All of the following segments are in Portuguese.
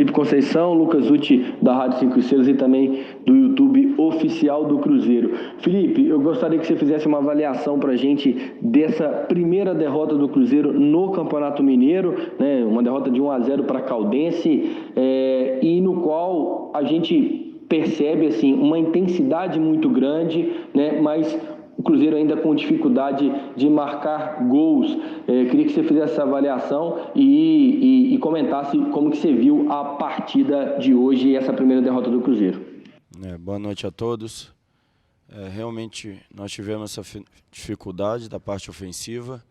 Felipe Conceição, Lucas Uti da Rádio 5 Estrelas e também do YouTube oficial do Cruzeiro. Felipe, eu gostaria que você fizesse uma avaliação para a gente dessa primeira derrota do Cruzeiro no Campeonato Mineiro, né? Uma derrota de 1-0 para a Caldense, e no qual a gente percebe assim, uma intensidade muito grande, né? Mas o Cruzeiro ainda com dificuldade de marcar gols. Queria que você fizesse essa avaliação e comentasse como que você viu a partida de hoje e essa primeira derrota do Cruzeiro. Boa noite a todos. Realmente nós tivemos essa dificuldade da parte ofensiva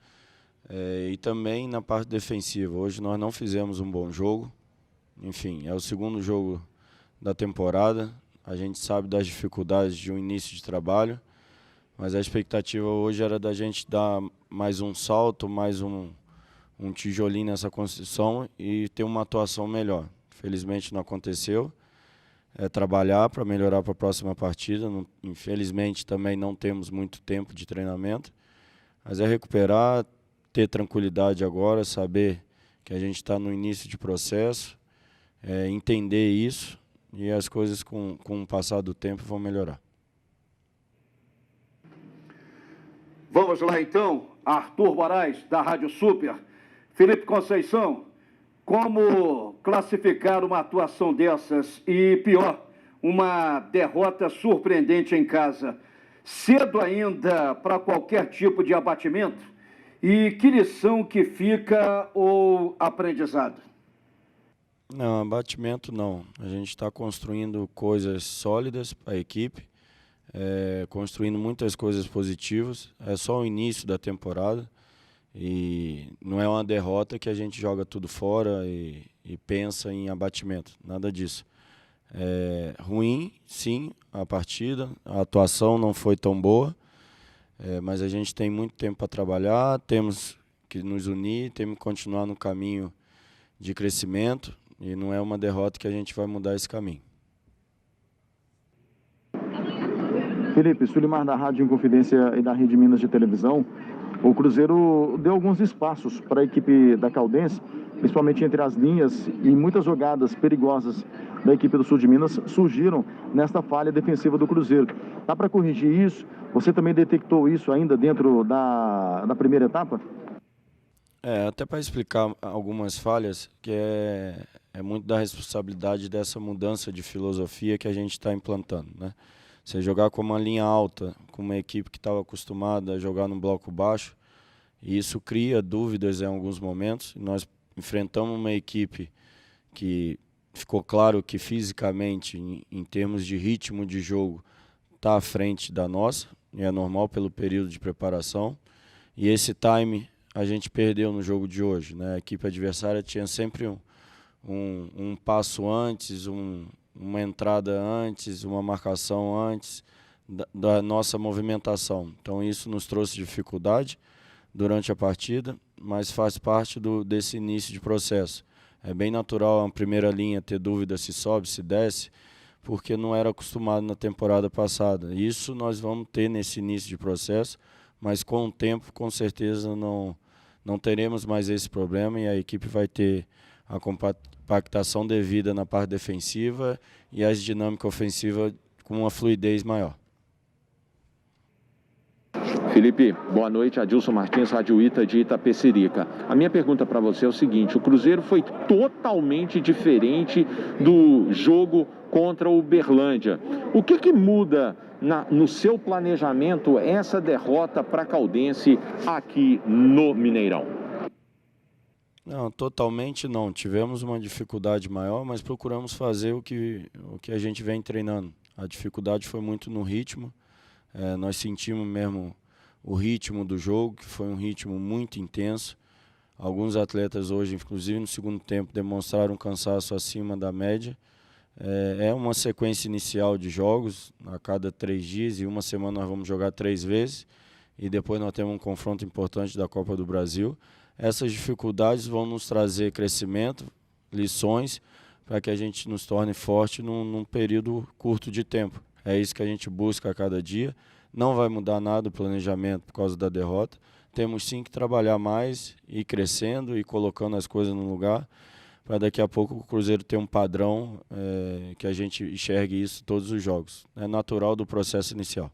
e também na parte defensiva. Hoje nós não fizemos um bom jogo. Enfim, é o segundo jogo da temporada. A gente sabe das dificuldades de um início de trabalho. Mas a expectativa hoje era da gente dar mais um salto, mais um tijolinho nessa construção e ter uma atuação melhor. Felizmente não aconteceu. Trabalhar para melhorar para a próxima partida. Infelizmente também não temos muito tempo de treinamento. Mas é recuperar, ter tranquilidade agora, saber que a gente está no início de processo, entender isso e as coisas com o passar do tempo vão melhorar. Vamos lá então, Arthur Moraes, da Rádio Super. Felipe Conceição, como classificar uma atuação dessas e, pior, uma derrota surpreendente em casa? Cedo ainda para qualquer tipo de abatimento? E que lição que fica ou aprendizado? Não, abatimento não. A gente está construindo coisas sólidas para a equipe. Construindo muitas coisas positivas. É só o início da temporada e não é uma derrota que a gente joga tudo fora e pensa em abatimento, nada disso. Ruim, sim, a partida, a atuação não foi tão boa, mas a gente tem muito tempo para trabalhar, temos que nos unir, temos que continuar no caminho de crescimento e não é uma derrota que a gente vai mudar esse caminho. Felipe, Sulimar da Rádio Inconfidência e da Rede Minas de Televisão. O Cruzeiro deu alguns espaços para a equipe da Caldense, principalmente entre as linhas, e muitas jogadas perigosas da equipe do Sul de Minas surgiram nesta falha defensiva do Cruzeiro. Dá para corrigir isso? Você também detectou isso ainda dentro da primeira etapa? Até para explicar algumas falhas, que é muito da responsabilidade dessa mudança de filosofia que a gente está implantando, né? Você jogar com uma linha alta, com uma equipe que estava acostumada a jogar no bloco baixo, e isso cria dúvidas em alguns momentos. Nós enfrentamos uma equipe que ficou claro que fisicamente, em termos de ritmo de jogo, está à frente da nossa, e é normal pelo período de preparação. E esse time a gente perdeu no jogo de hoje, né? A equipe adversária tinha sempre um passo antes, uma entrada antes, uma marcação antes da nossa movimentação. Então isso nos trouxe dificuldade durante a partida, mas faz parte desse início de processo. É bem natural a primeira linha ter dúvida se sobe, se desce, porque não era acostumado na temporada passada. Isso nós vamos ter nesse início de processo, mas com o tempo, com certeza, não teremos mais esse problema e a equipe vai ter a compactação devida na parte defensiva e a dinâmica ofensiva com uma fluidez maior. Felipe, boa noite. Adilson Martins, Rádio Ita de Itapecerica. A minha pergunta para você é o seguinte: o Cruzeiro foi totalmente diferente do jogo contra o Uberlândia. O que muda no seu planejamento essa derrota para a Caldense aqui no Mineirão? Não, totalmente não. Tivemos uma dificuldade maior, mas procuramos fazer o que a gente vem treinando. A dificuldade foi muito no ritmo. Nós sentimos mesmo o ritmo do jogo, que foi um ritmo muito intenso. Alguns atletas hoje, inclusive no segundo tempo, demonstraram um cansaço acima da média. É uma sequência inicial de jogos, a cada 3 dias, e uma semana nós vamos jogar 3 vezes. E depois nós temos um confronto importante da Copa do Brasil. Essas dificuldades vão nos trazer crescimento, lições, para que a gente nos torne forte num período curto de tempo. É isso que a gente busca a cada dia. Não vai mudar nada o planejamento por causa da derrota. Temos sim que trabalhar mais, ir crescendo e colocando as coisas no lugar, para daqui a pouco o Cruzeiro ter um padrão que a gente enxergue isso todos os jogos. É natural do processo inicial.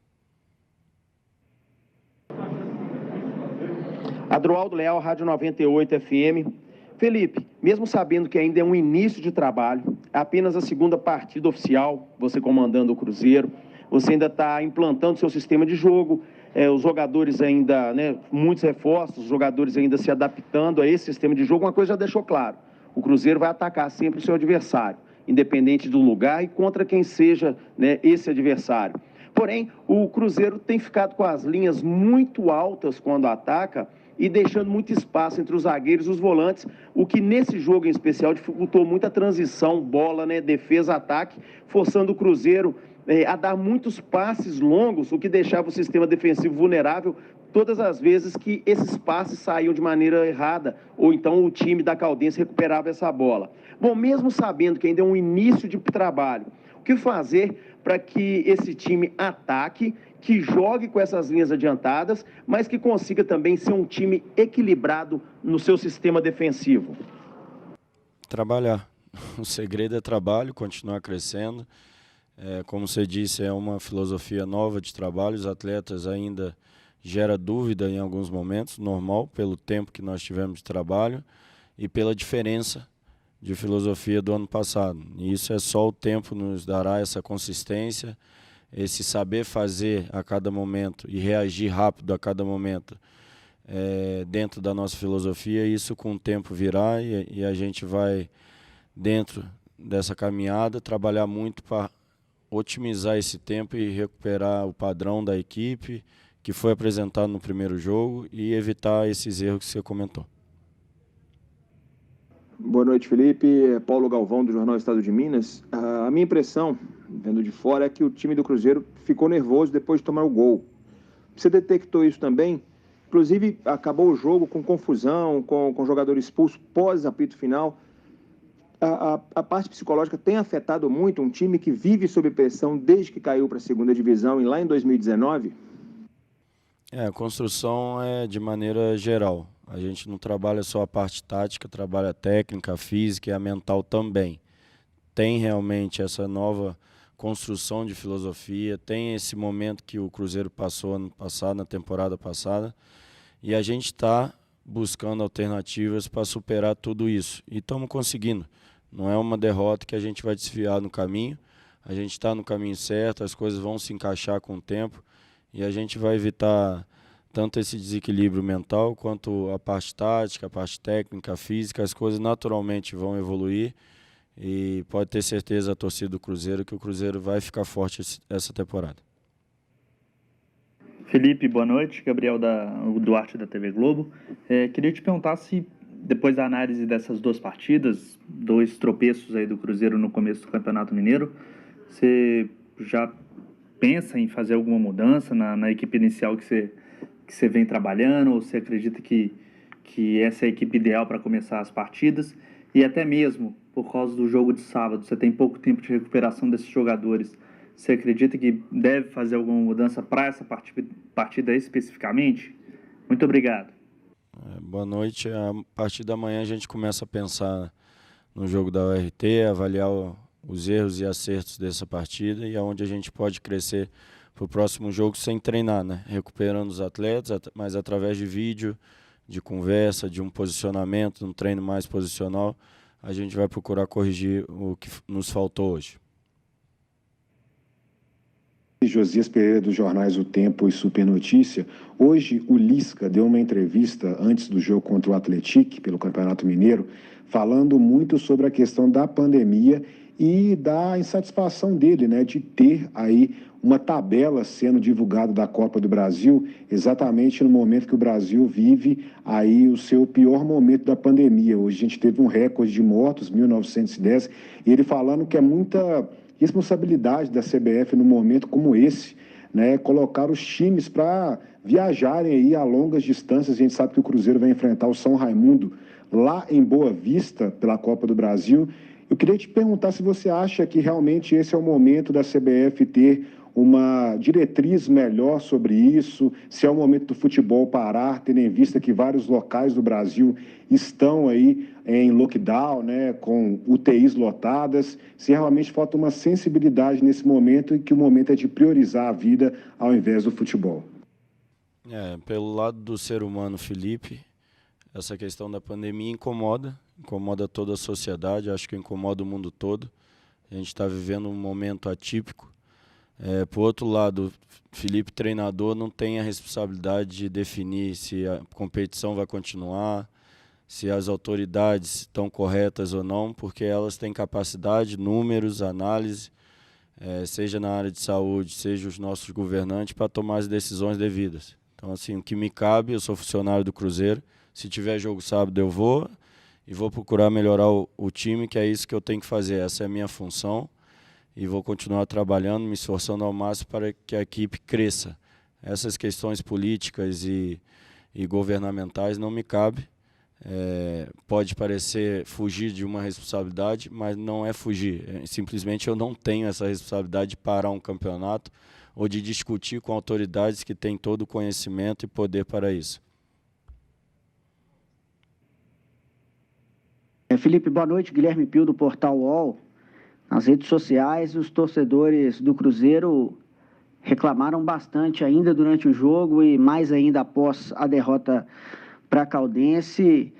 Adroaldo Leal, Rádio 98 FM. Felipe, mesmo sabendo que ainda é um início de trabalho, é apenas a segunda partida oficial, você comandando o Cruzeiro, você ainda está implantando seu sistema de jogo, os jogadores ainda, muitos reforços, os jogadores ainda se adaptando a esse sistema de jogo. Uma coisa já deixou claro, o Cruzeiro vai atacar sempre o seu adversário, independente do lugar e contra quem seja esse adversário. Porém, o Cruzeiro tem ficado com as linhas muito altas quando ataca e deixando muito espaço entre os zagueiros e os volantes, o que nesse jogo em especial dificultou muito a transição, bola, defesa, ataque, forçando o Cruzeiro a dar muitos passes longos, o que deixava o sistema defensivo vulnerável todas as vezes que esses passes saíam de maneira errada, ou então o time da Caldense recuperava essa bola. Bom, mesmo sabendo que ainda é um início de trabalho, o que fazer para que esse time ataque, que jogue com essas linhas adiantadas, mas que consiga também ser um time equilibrado no seu sistema defensivo? Trabalhar. O segredo é trabalho, continuar crescendo. Como você disse, é uma filosofia nova de trabalho. Os atletas ainda geram dúvida em alguns momentos, normal, pelo tempo que nós tivemos de trabalho e pela diferença de filosofia do ano passado. E isso é só o tempo nos dará essa consistência, esse saber fazer a cada momento e reagir rápido a cada momento dentro da nossa filosofia. Isso com o tempo virá e a gente vai, dentro dessa caminhada, trabalhar muito para otimizar esse tempo e recuperar o padrão da equipe que foi apresentado no primeiro jogo e evitar esses erros que você comentou. Boa noite, Felipe. Paulo Galvão, do Jornal Estado de Minas. A minha impressão, vendo de fora, é que o time do Cruzeiro ficou nervoso depois de tomar o gol. Você detectou isso também? Inclusive, acabou o jogo com confusão, com o jogador expulso pós-apito final. A parte psicológica tem afetado muito um time que vive sob pressão desde que caiu para a segunda divisão e lá em 2019? A construção é de maneira geral. A gente não trabalha só a parte tática, trabalha a técnica, a física e a mental também. Tem realmente essa nova construção de filosofia, tem esse momento que o Cruzeiro passou ano passado, na temporada passada, e a gente está buscando alternativas para superar tudo isso. E estamos conseguindo. Não é uma derrota que a gente vai desviar no caminho, a gente está no caminho certo, as coisas vão se encaixar com o tempo e a gente vai evitar tanto esse desequilíbrio mental quanto a parte tática, a parte técnica, a física. As coisas naturalmente vão evoluir e pode ter certeza a torcida do Cruzeiro que o Cruzeiro vai ficar forte essa temporada. Felipe, boa noite. Gabriel Duarte da TV Globo. Queria te perguntar se, depois da análise dessas duas partidas, 2 tropeços aí do Cruzeiro no começo do Campeonato Mineiro, você já pensa em fazer alguma mudança na equipe inicial que você vem trabalhando, ou você acredita que essa é a equipe ideal para começar as partidas? E até mesmo, por causa do jogo de sábado, você tem pouco tempo de recuperação desses jogadores, você acredita que deve fazer alguma mudança para essa partida especificamente? Muito obrigado. Boa noite. A partir da manhã a gente começa a pensar no jogo da URT, avaliar os erros e acertos dessa partida e aonde a gente pode crescer para o próximo jogo sem treinar, recuperando os atletas, mas através de vídeo, de conversa, de um posicionamento, um treino mais posicional, a gente vai procurar corrigir o que nos faltou hoje. Josias Pereira, dos jornais O Tempo e Super Notícia. Hoje o Lisca deu uma entrevista antes do jogo contra o Atlético pelo Campeonato Mineiro, falando muito sobre a questão da pandemia e da insatisfação dele, de ter aí uma tabela sendo divulgada da Copa do Brasil, exatamente no momento que o Brasil vive aí o seu pior momento da pandemia. Hoje a gente teve um recorde de mortos, 1910, e ele falando que é muita responsabilidade da CBF num momento como esse, colocar os times para viajarem aí a longas distâncias. A gente sabe que o Cruzeiro vai enfrentar o São Raimundo lá em Boa Vista pela Copa do Brasil. Eu queria te perguntar se você acha que realmente esse é o momento da CBF ter uma diretriz melhor sobre isso, se é o momento do futebol parar, tendo em vista que vários locais do Brasil estão aí em lockdown, né, com UTIs lotadas, se realmente falta uma sensibilidade nesse momento e que o momento é de priorizar a vida ao invés do futebol. Pelo lado do ser humano, Felipe, essa questão da pandemia incomoda toda a sociedade, acho que incomoda o mundo todo. A gente está vivendo um momento atípico. Por outro lado, Felipe, treinador, não tem a responsabilidade de definir se a competição vai continuar, se as autoridades estão corretas ou não, porque elas têm capacidade, números, análise, seja na área de saúde, seja os nossos governantes, para tomar as decisões devidas. Então, assim, o que me cabe, eu sou funcionário do Cruzeiro, se tiver jogo sábado eu vou e vou procurar melhorar o time, que é isso que eu tenho que fazer, essa é a minha função. E vou continuar trabalhando, me esforçando ao máximo para que a equipe cresça. Essas questões políticas e governamentais não me cabem. Pode parecer fugir de uma responsabilidade, mas não é fugir. Simplesmente eu não tenho essa responsabilidade de parar um campeonato ou de discutir com autoridades que têm todo o conhecimento e poder para isso. Felipe, boa noite. Guilherme Pio, do Portal UOL. Nas redes sociais, os torcedores do Cruzeiro reclamaram bastante ainda durante o jogo e mais ainda após a derrota para a Caldense,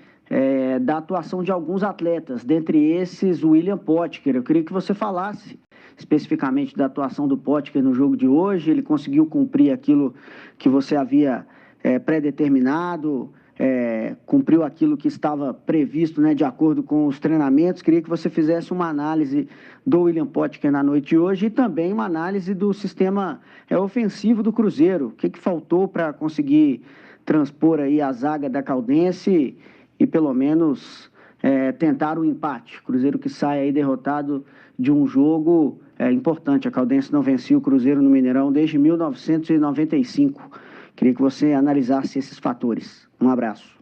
da atuação de alguns atletas, dentre esses o William Potker. Eu queria que você falasse especificamente da atuação do Potker no jogo de hoje. Ele conseguiu cumprir aquilo que você havia pré-determinado, cumpriu aquilo que estava previsto, né, de acordo com os treinamentos. Queria que você fizesse uma análise do William Potker na noite de hoje e também uma análise do sistema ofensivo do Cruzeiro. O que faltou para conseguir transpor aí a zaga da Caldense e pelo menos tentar o empate. Cruzeiro que sai aí derrotado de um jogo importante. A Caldense não vencia o Cruzeiro no Mineirão desde 1995. Queria que você analisasse esses fatores. Um abraço.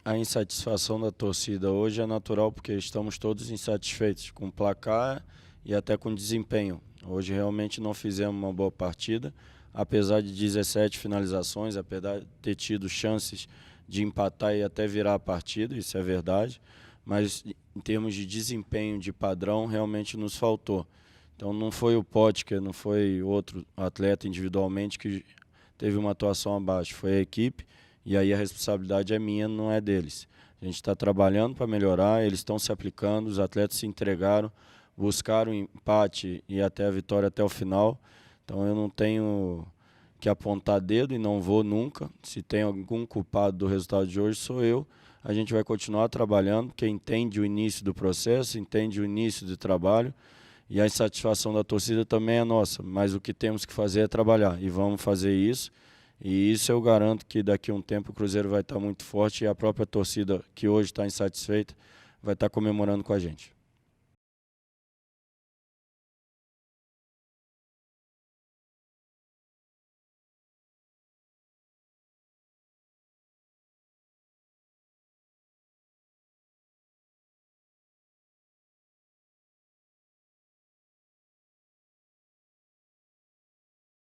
A insatisfação da torcida hoje é natural porque estamos todos insatisfeitos com o placar e até com o desempenho. Hoje realmente não fizemos uma boa partida, apesar de 17 finalizações, apesar de ter tido chances de empatar e até virar a partida, isso é verdade, mas em termos de desempenho, de padrão, realmente nos faltou. Então não foi o Potker, não foi outro atleta individualmente que teve uma atuação abaixo, foi a equipe, e aí a responsabilidade é minha, não é deles. A gente está trabalhando para melhorar, eles estão se aplicando, os atletas se entregaram, buscaram o empate e até a vitória até o final. Então eu não tenho que apontar dedo e não vou nunca. Se tem algum culpado do resultado de hoje, sou eu. A gente vai continuar trabalhando, porque entende o início do processo, entende o início do trabalho, e a insatisfação da torcida também é nossa, mas o que temos que fazer é trabalhar, e vamos fazer isso, e isso eu garanto que daqui a um tempo o Cruzeiro vai estar muito forte e a própria torcida, que hoje está insatisfeita, vai estar comemorando com a gente.